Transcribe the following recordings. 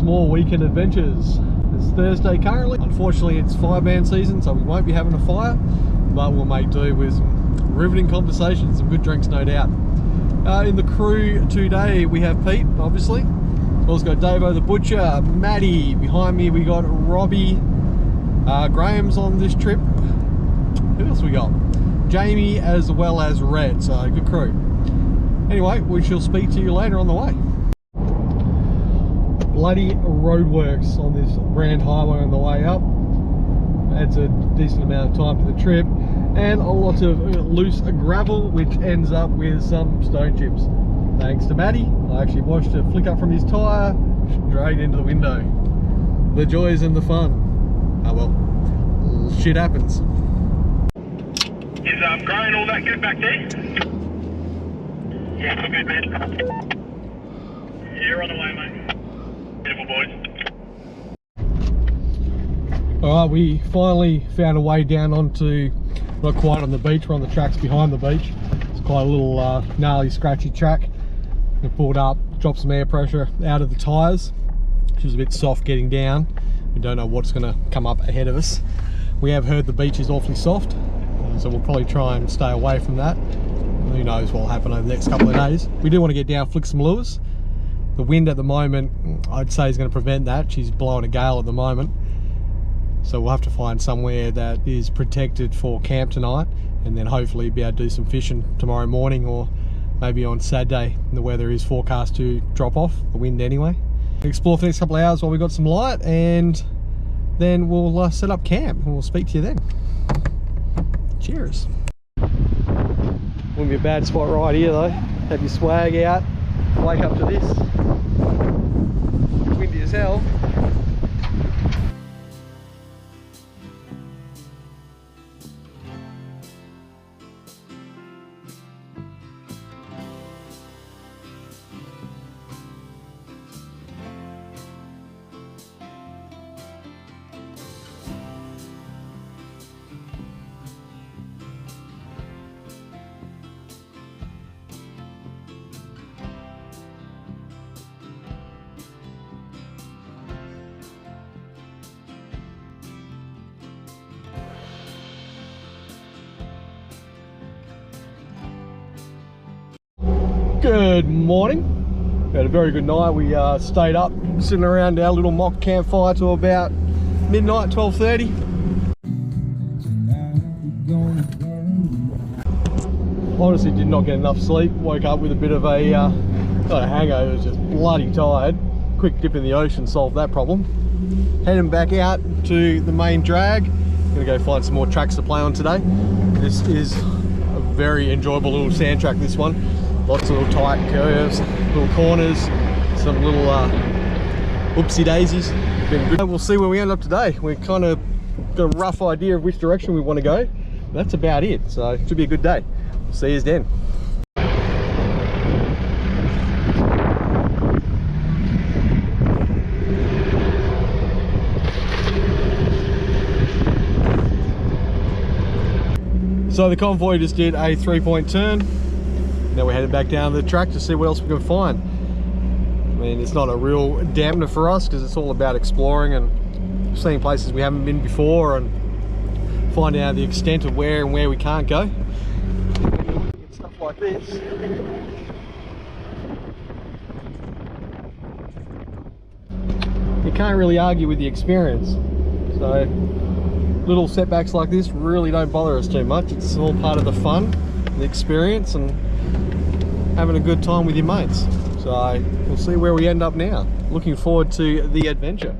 more weekend adventures. It's Thursday currently. Unfortunately, it's fireman season, so we won't be having a fire, but we'll make do with some riveting conversations, some good drinks, no doubt. In the crew today, we have Pete, obviously. We've also got Davo the Butcher, Maddie. Behind me, we got Robbie. Graham's on this trip. Who else we got? Jamie, as well as Red, so good crew. Anyway, we shall speak to you later on the way. Bloody roadworks on this grand highway on the way up. Adds a decent amount of time for the trip, and a lot of loose gravel, which ends up with some stone chips. Thanks to Matty, I actually watched it flick up from his tyre, straight into the window. The joys and the fun. Oh well, shit happens. Is growing all that good back there? Yeah, good man. You're on the way, mate. Beautiful, boys. Alright, we finally found a way down onto, not quite on the beach, we're on the tracks behind the beach. It's quite a little gnarly, scratchy track. We pulled up, dropped some air pressure out of the tyres, which was a bit soft getting down. We don't know what's going to come up ahead of us. We have heard the beach is awfully soft, so we'll probably try and stay away from that. Who knows what will happen over the next couple of days. We do want to get down, flick some lures. The wind at the moment, I'd say, is going to prevent that. She's blowing a gale at the moment. So we'll have to find somewhere that is protected for camp tonight, and then hopefully be able to do some fishing tomorrow morning, or maybe on Saturday. The weather is forecast to drop off, the wind anyway. Explore for the next couple of hours while we've got some light, and then we'll set up camp, and we'll speak to you then. Cheers. Wouldn't be a bad spot right here though. Have your swag out, wake up to this. Windy as hell. Good morning. We had a very good night. We stayed up sitting around our little mock campfire till about midnight, 12:30. Honestly did not get enough sleep. Woke up with a bit of a not a hangover, was just bloody tired. Quick dip in the ocean solved that problem. Heading back out to the main drag. Gonna go find some more tracks to play on today. This is a very enjoyable little sand track, this one. Lots of little tight curves, little corners, some little oopsie daisies. Been good. We'll see where we end up today. We kind of got a rough idea of which direction we want to go. That's about it, so it should be a good day. We'll see you then. So the convoy just did a 3-point turn. Now we're heading back down the track to see what else we can find. I mean, it's not a real dampener for us because it's all about exploring and seeing places we haven't been before and finding out the extent of where and where we can't go. At stuff like this, you can't really argue with the experience. So little setbacks like this really don't bother us too much. It's all part of the fun, the experience, and having a good time with your mates. So we'll see where we end up now. Looking forward to the adventure.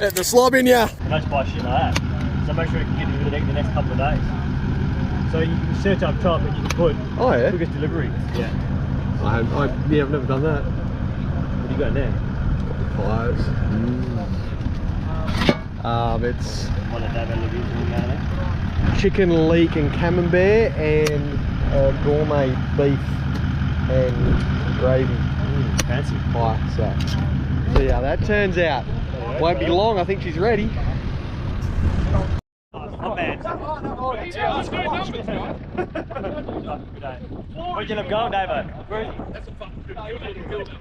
At the slobbing, yeah. Don't spice shit like that. So make sure you can get it the next couple of days. So you can search up top and you can put quickest delivery. Yeah. I've never done that. What do you got in there? Pies. It's One of David Levy's one out of there. chicken leek and camembert and gourmet beef and gravy. Fancy. Pie. So see how that turns out. Won't be long. I think she's ready. Not bad. Where'd you end up going, Davo? Where is he? That's a fucking good building.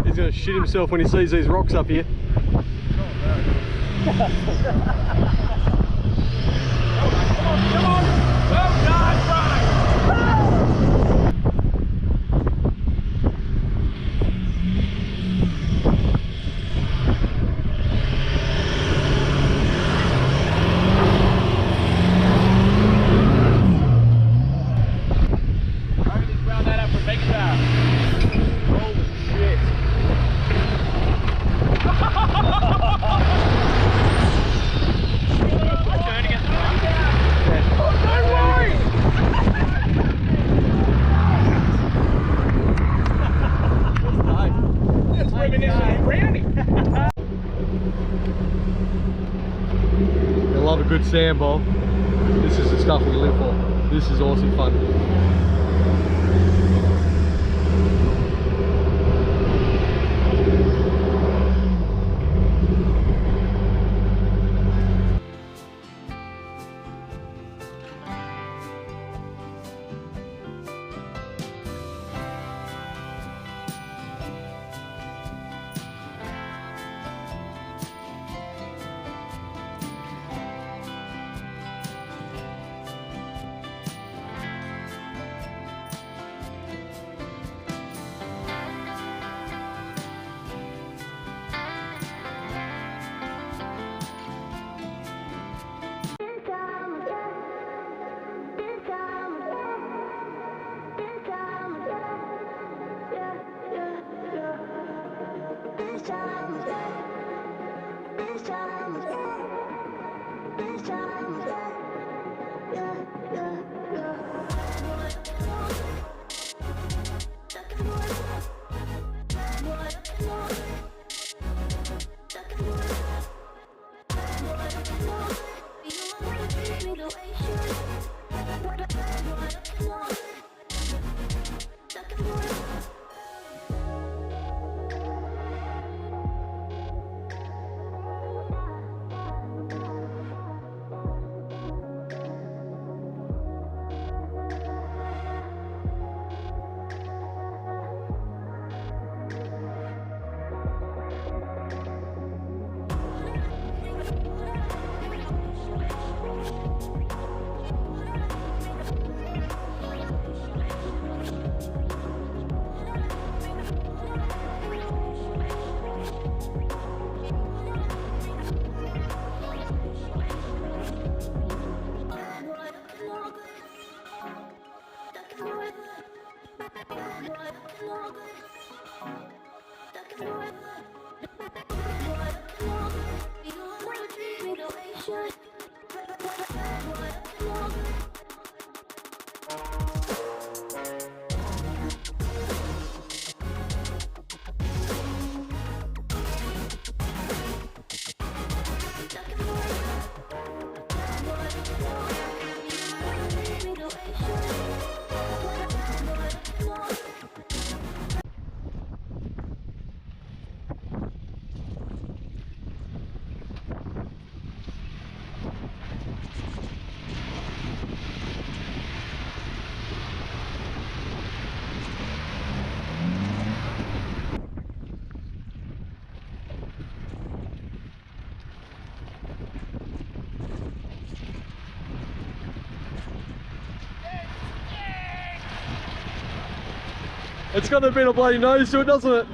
He's gonna shit himself when he sees these rocks up here. I love a good sand bowl. This is the stuff we live for. This is awesome fun. It's got a bit of bloody nose to it, doesn't it?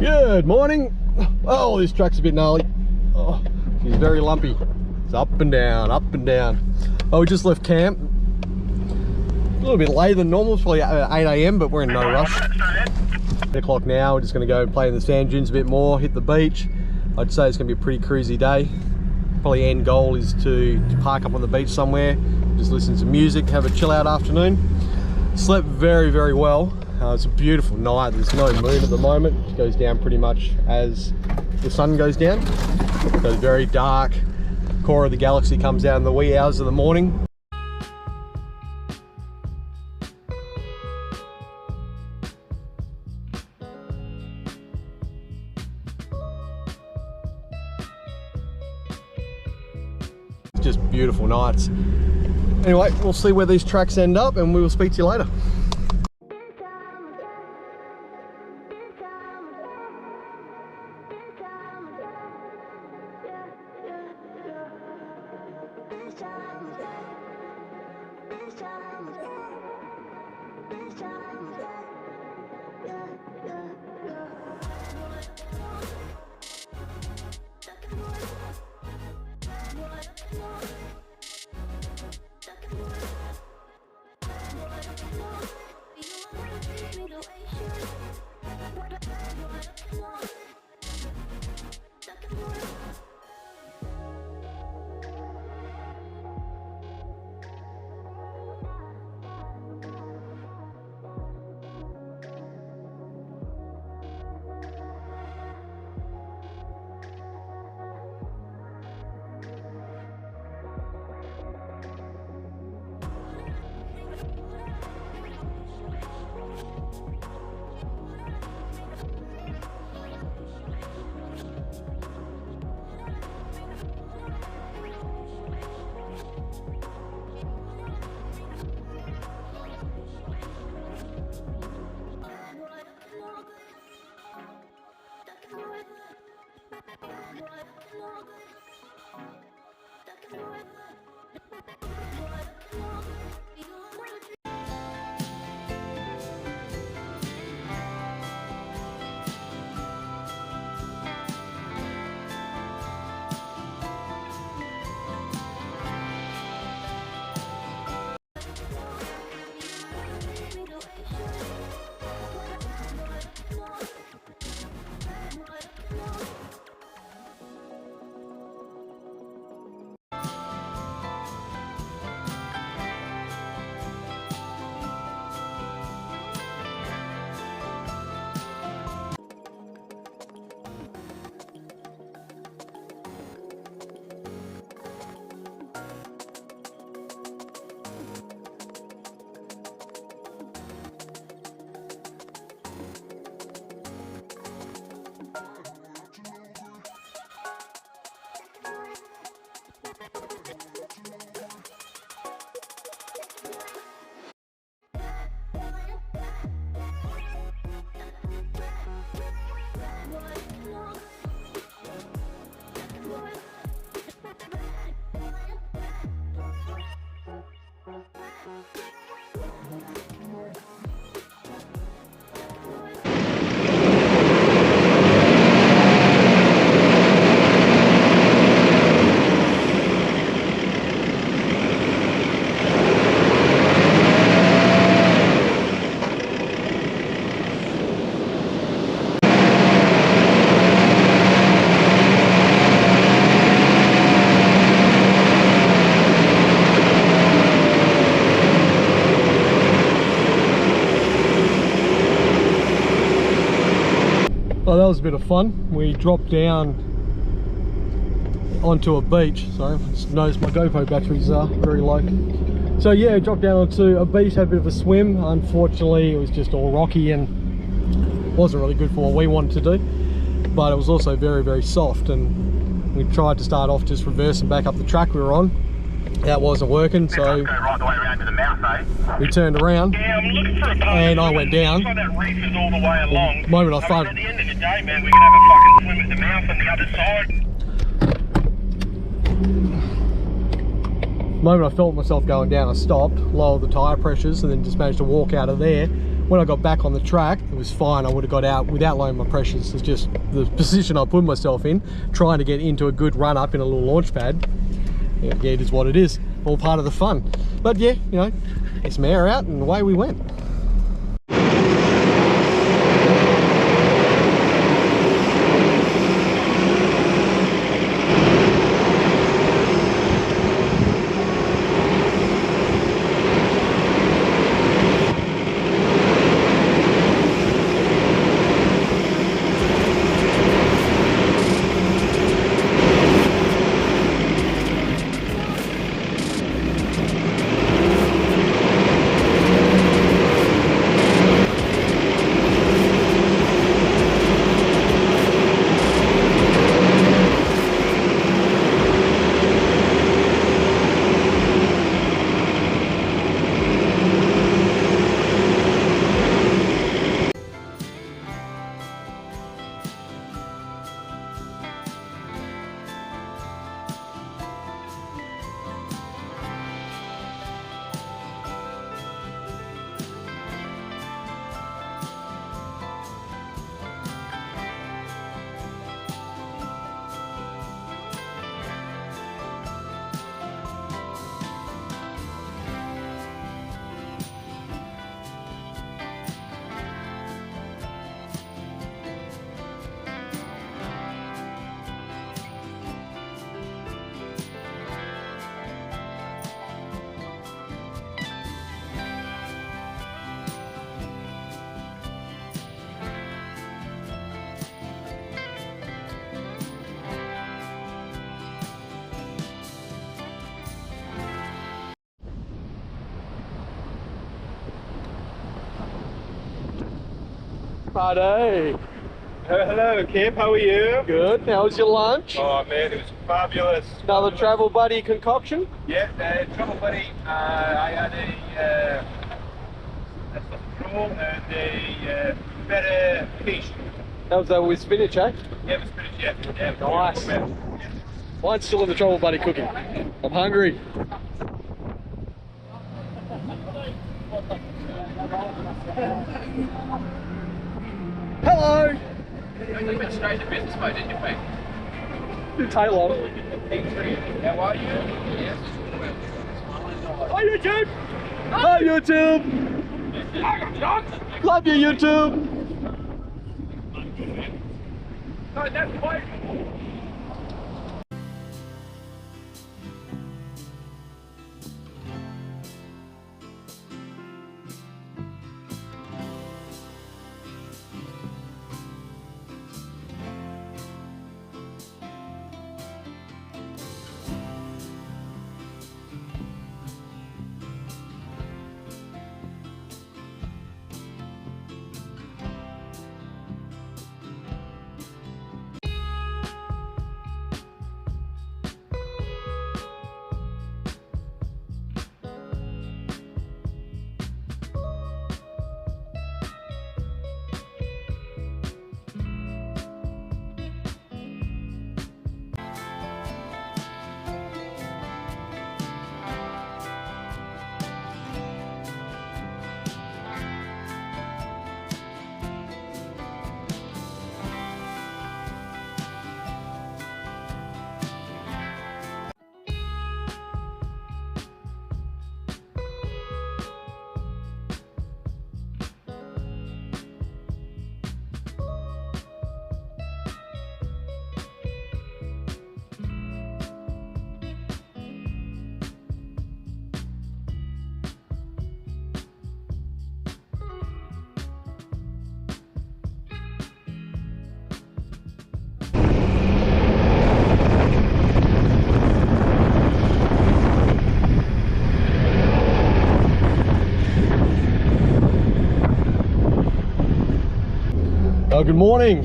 Good morning. Oh, this track's a bit gnarly. Oh, she's very lumpy. It's up and down, up and down. Oh, we just left camp. A little bit later than normal. It's probably 8 AM, but we're in no rush. 8 o'clock now. We're just going to go play in the sand dunes a bit more, hit the beach. I'd say it's going to be a pretty cruisy day. Probably end goal is to park up on the beach somewhere, just listen to music, have a chill out afternoon. Slept very, very well. It's a beautiful night. There's no moon at the moment. It goes down pretty much as the sun goes down. So it's very dark. Core of the galaxy comes out in the wee hours of the morning. It's just beautiful nights. Anyway, we'll see where these tracks end up and we will speak to you later. Oh, that was a bit of fun. We dropped down onto a beach. Sorry, I just noticed my GoPro batteries are very low. So yeah, dropped down onto a beach, had a bit of a swim. Unfortunately, it was just all rocky and wasn't really good for what we wanted to do. But it was also very, very soft, and we tried to start off just reversing back up the track we were on. That wasn't working, so go right the way around to the mouth, eh? we turned around. Yeah, I'm looking for a boat. And I went down. So that reef is all the way along. The moment I started, at the end of the day, man, we can have a fucking swim at the mouth on the other side. the moment I felt myself going down, I stopped, lowered the tyre pressures, and then just managed to walk out of there when I got back on the track, it was fine. I would have got out without lowering my pressures. It's just the position I put myself in, trying to get into a good run up in a little launch pad. Yeah, it is what it is. All part of the fun. But yeah, you know, get some air out and away we went. Buddy. Hello, Kip. How are you? Good. How was your lunch? Oh, man, it was fabulous. Another travel buddy concoction? Yeah, travel buddy. I had a sausage roll and a better quiche. That was that with spinach, eh? Yeah, it was spinach, yeah. Nice. Yeah. Mine's still in the travel buddy cooking. I'm hungry. Hello! You went straight to business mode, didn't you, mate? Didn't take long. How are you? Yes. Hi YouTube! Hi YouTube! Love you YouTube! No, that's quite. Well, good morning.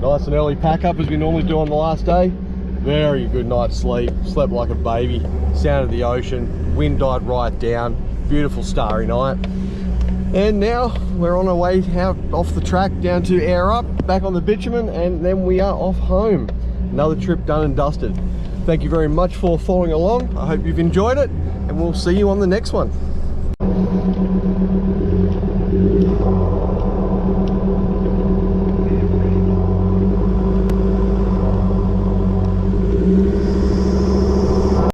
Nice and early pack up as we normally do on the last day. Very good night's sleep. Slept like a baby. Sound of the ocean. Wind died right down. Beautiful starry night. And now we're on our way out off the track down to Air Up, back on the bitumen, and then we are off home. Another trip done and dusted. Thank you very much for following along. I hope you've enjoyed it, and we'll see you on the next one.